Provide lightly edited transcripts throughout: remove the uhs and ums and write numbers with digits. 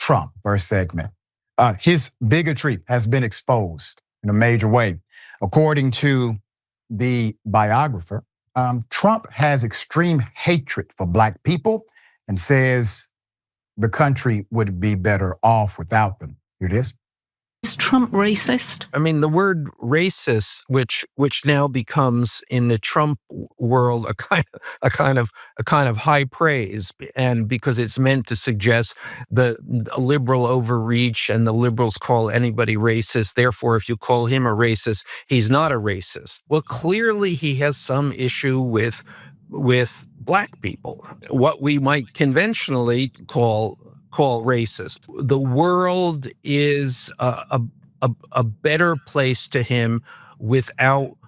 Trump, first segment. His bigotry has been exposed in a major way. According to the biographer, Trump has extreme hatred for Black people and says the country would be better off without them. Here it is. Is Trump racist? I mean, the word racist, which now becomes in the Trump world a kind of high praise, and because it's meant to suggest the liberal overreach, and the liberals call anybody racist. Therefore, if you call him a racist, he's not a racist. Well, clearly he has some issue with Black people, what we might conventionally call racist. The world is a better place to him without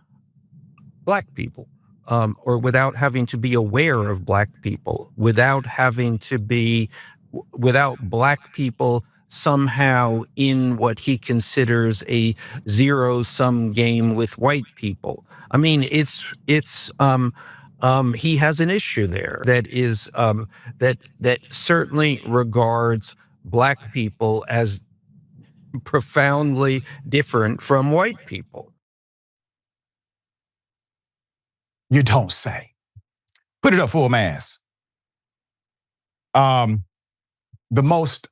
Black people, or without having to be aware of Black people, without Black people somehow in what he considers a zero-sum game with white people. I mean, he has an issue there that is that certainly regards Black people as profoundly different from white people. You don't say. Put it up full mass. The most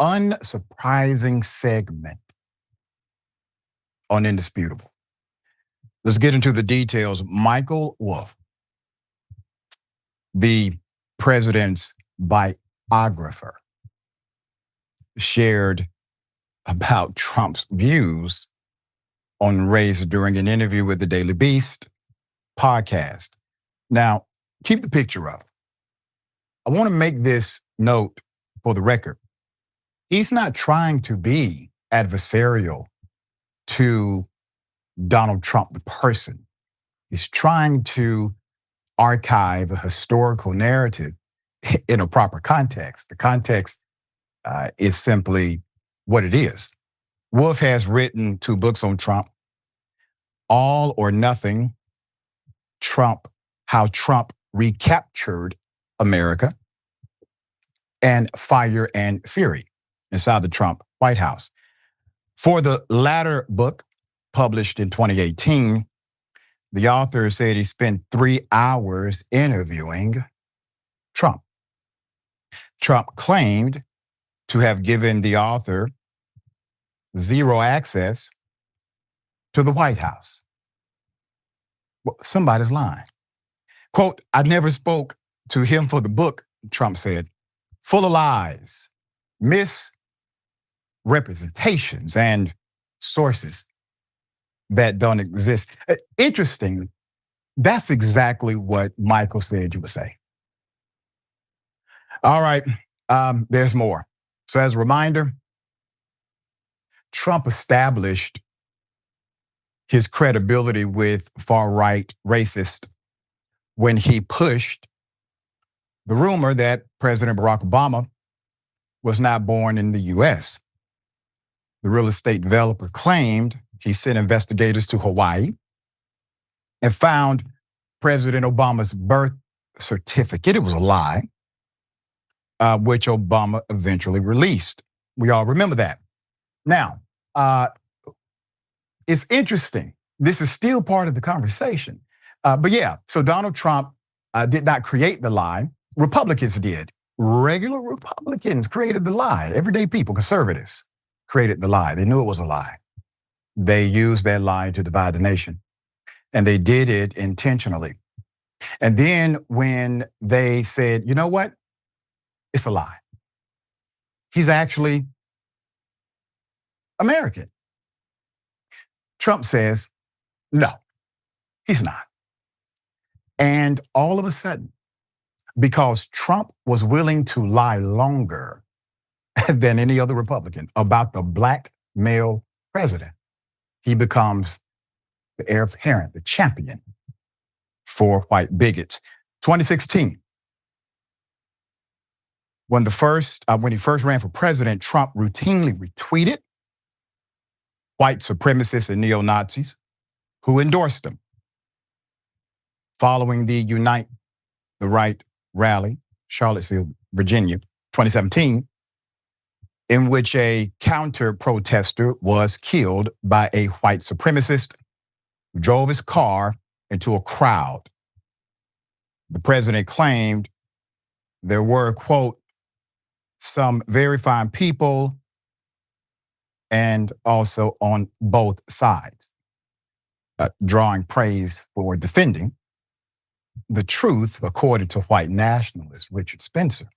unsurprising segment on Indisputable. Let's get into the details. Michael Wolff, the president's biographer, shared about Trump's views on race during an interview with the Daily Beast podcast. Now, keep the picture up. I want to make this note for the record. He's not trying to be adversarial to Donald Trump, the person. He's trying to archive a historical narrative in a proper context. The context is simply what it is. Wolff has written 2 books on Trump: All or Nothing, How Trump Recaptured America, and Fire and Fury, Inside the Trump White House. For the latter book, published in 2018, the author said he spent 3 hours interviewing Trump. Trump claimed to have given the author 0 access to the White House. Well, somebody's lying. Quote, "I never spoke to him for the book," Trump said. "Full of lies, misrepresentations, and sources that don't exist." Interestingly, that's exactly what Michael said you would say. All right, there's more. So as a reminder, Trump established his credibility with far-right racists when he pushed the rumor that President Barack Obama was not born in the U.S. The real estate developer claimed he sent investigators to Hawaii and found President Obama's birth certificate. It was a lie, which Obama eventually released. We all remember that. Now, it's interesting. This is still part of the conversation. But yeah, so Donald Trump did not create the lie. Republicans did. Regular Republicans created the lie. Everyday people, conservatives, created the lie. They knew it was a lie. They used that lie to divide the nation. And they did it intentionally. And then when they said, you know what? It's a lie. He's actually American. Trump says, no, he's not. And all of a sudden, because Trump was willing to lie longer than any other Republican about the Black male president, he becomes the heir apparent, the champion for white bigots. 2016, when he first ran for president, Trump routinely retweeted white supremacists and neo-Nazis who endorsed him. Following the Unite the Right rally, Charlottesville, Virginia, 2017, in which a counter-protester was killed by a white supremacist who drove his car into a crowd. The president claimed there were, quote, some very fine people and also on both sides, drawing praise for defending the truth according to white nationalist Richard Spencer.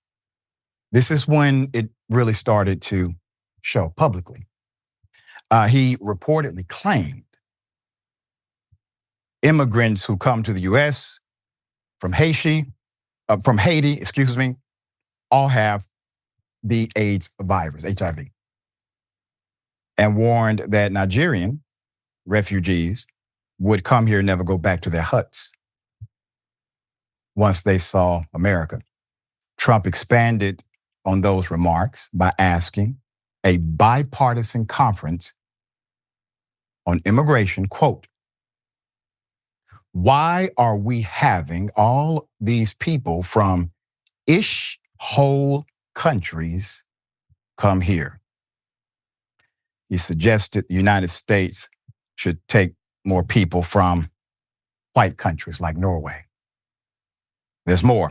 This is when it really started to show publicly. He reportedly claimed immigrants who come to the U.S. from Haiti, all have the AIDS virus, HIV, and warned that Nigerian refugees would come here and never go back to their huts once they saw America. Trump expanded on those remarks by asking a bipartisan conference on immigration, quote, why are we having all these people from whole countries come here? He suggested the United States should take more people from white countries like Norway. There's more.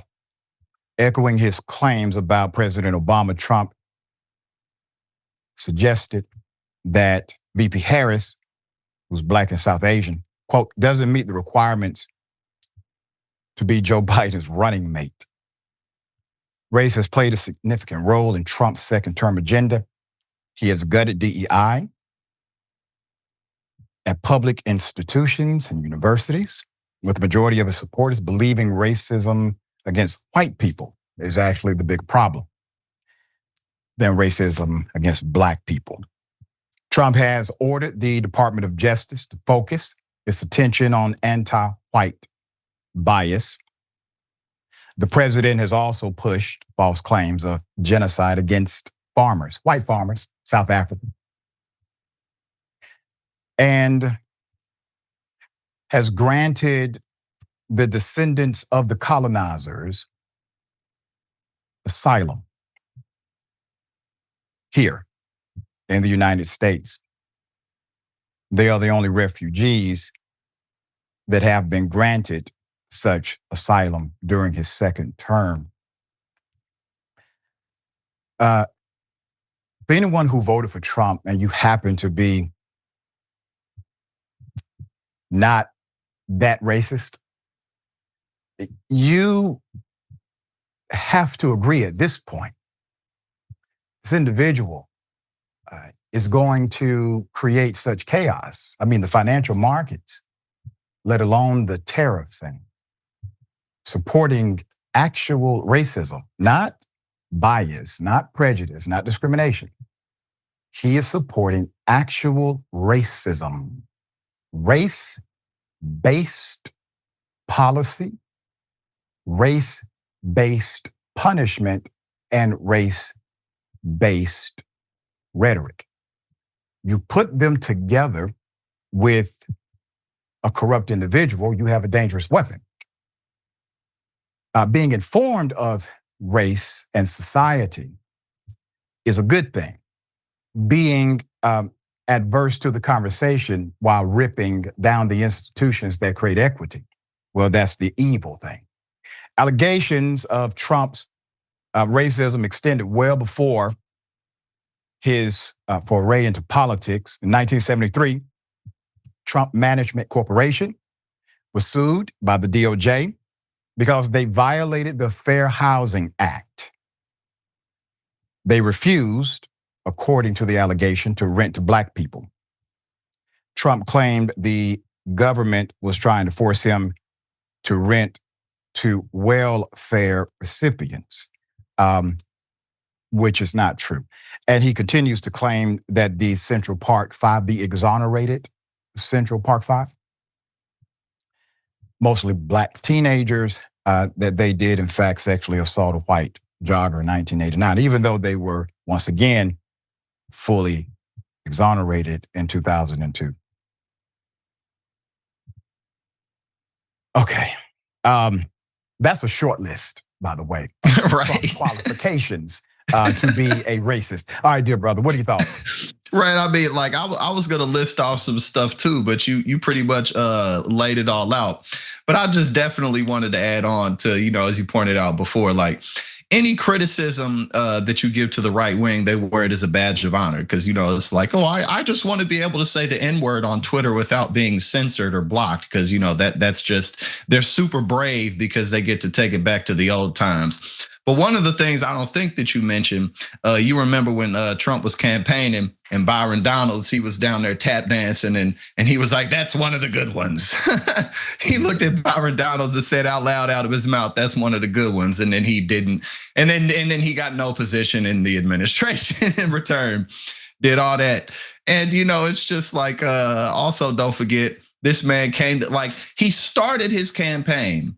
Echoing his claims about President Obama, Trump suggested that VP Harris, who's Black and South Asian, quote, doesn't meet the requirements to be Joe Biden's running mate. Race has played a significant role in Trump's second-term agenda. He has gutted DEI at public institutions and universities, with the majority of his supporters believing racism against white people is actually the big problem than racism against Black people. Trump has ordered the Department of Justice to focus its attention on anti-white bias. The president has also pushed false claims of genocide against farmers, white farmers, South Africa, and has granted the descendants of the colonizers asylum here in the United States. They are the only refugees that have been granted such asylum during his second term. For anyone who voted for Trump and you happen to be not that racist, you have to agree at this point, this individual is going to create such chaos. I mean, the financial markets, let alone the tariffs, and supporting actual racism, not bias, not prejudice, not discrimination. He is supporting actual racism, race-based policy, race-based punishment, and race-based rhetoric. You put them together with a corrupt individual, you have a dangerous weapon. Being informed of race and society is a good thing. Being adverse to the conversation while ripping down the institutions that create equity, well, that's the evil thing. Allegations of Trump's racism extended well before his foray into politics. In 1973, Trump Management Corporation was sued by the DOJ because they violated the Fair Housing Act. They refused, according to the allegation, to rent to Black people. Trump claimed the government was trying to force him to rent to welfare recipients, which is not true. And he continues to claim that the Central Park Five, the exonerated Central Park Five, mostly Black teenagers, that they did, in fact, sexually assault a white jogger in 1989, even though they were, once again, fully exonerated in 2002. Okay. That's a short list, by the way, Right. qualifications to be a racist. All right, dear brother, what are your thoughts? Right. I mean, like I was gonna list off some stuff too, but you pretty much laid it all out. But I just definitely wanted to add on to, as you pointed out before, like any criticism that you give to the right wing, they wear it as a badge of honor. Because it's like, oh, I just want to be able to say the N-word on Twitter without being censored or blocked. Because that's just, they're super brave because they get to take it back to the old times. But one of the things I don't think that you mentioned, you remember when Trump was campaigning and Byron Donalds, he was down there tap dancing and he was like, that's one of the good ones. He looked at Byron Donalds and said out loud out of his mouth, that's one of the good ones. And then he didn't. And then he got no position in the administration in return, did all that. And it's just like, also don't forget, this man came to, like, he started his campaign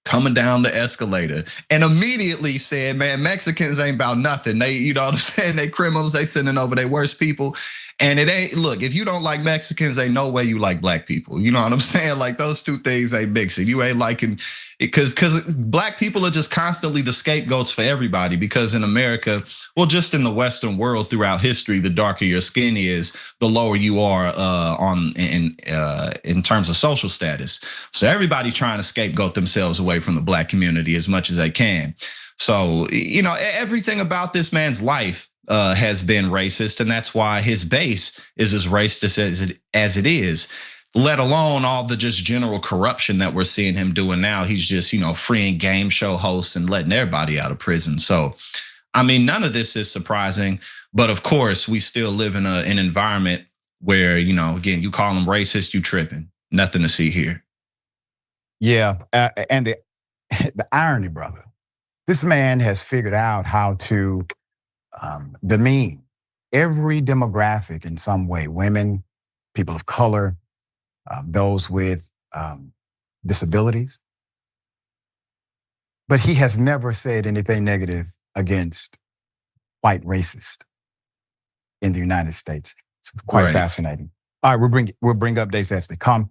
coming down the escalator and immediately said, man, Mexicans ain't about nothing. They, you know what I'm saying? They criminals, they sending over their worst people. And it ain't, look, if you don't like Mexicans, ain't no way you like black people. You know what I'm saying? Like those two things ain't mixing. You ain't liking, because black people are just constantly the scapegoats for everybody. Because in America, well, just in the Western world throughout history, the darker your skin is, the lower you are in terms of social status. So everybody's trying to scapegoat themselves away from the black community as much as they can. So, everything about this man's life has been racist, and that's why his base is as racist as it is. Let alone all the just general corruption that we're seeing him doing now. He's just freeing game show hosts and letting everybody out of prison. So, I mean, none of this is surprising. But of course, we still live in an environment where again, you call him racist, you tripping. Nothing to see here. Yeah, and the irony, brother. This man has figured out how to demean every demographic in some way: women, people of color, those with disabilities. But he has never said anything negative against white racists in the United States. It's quite fascinating. All right, we'll bring updates as they come.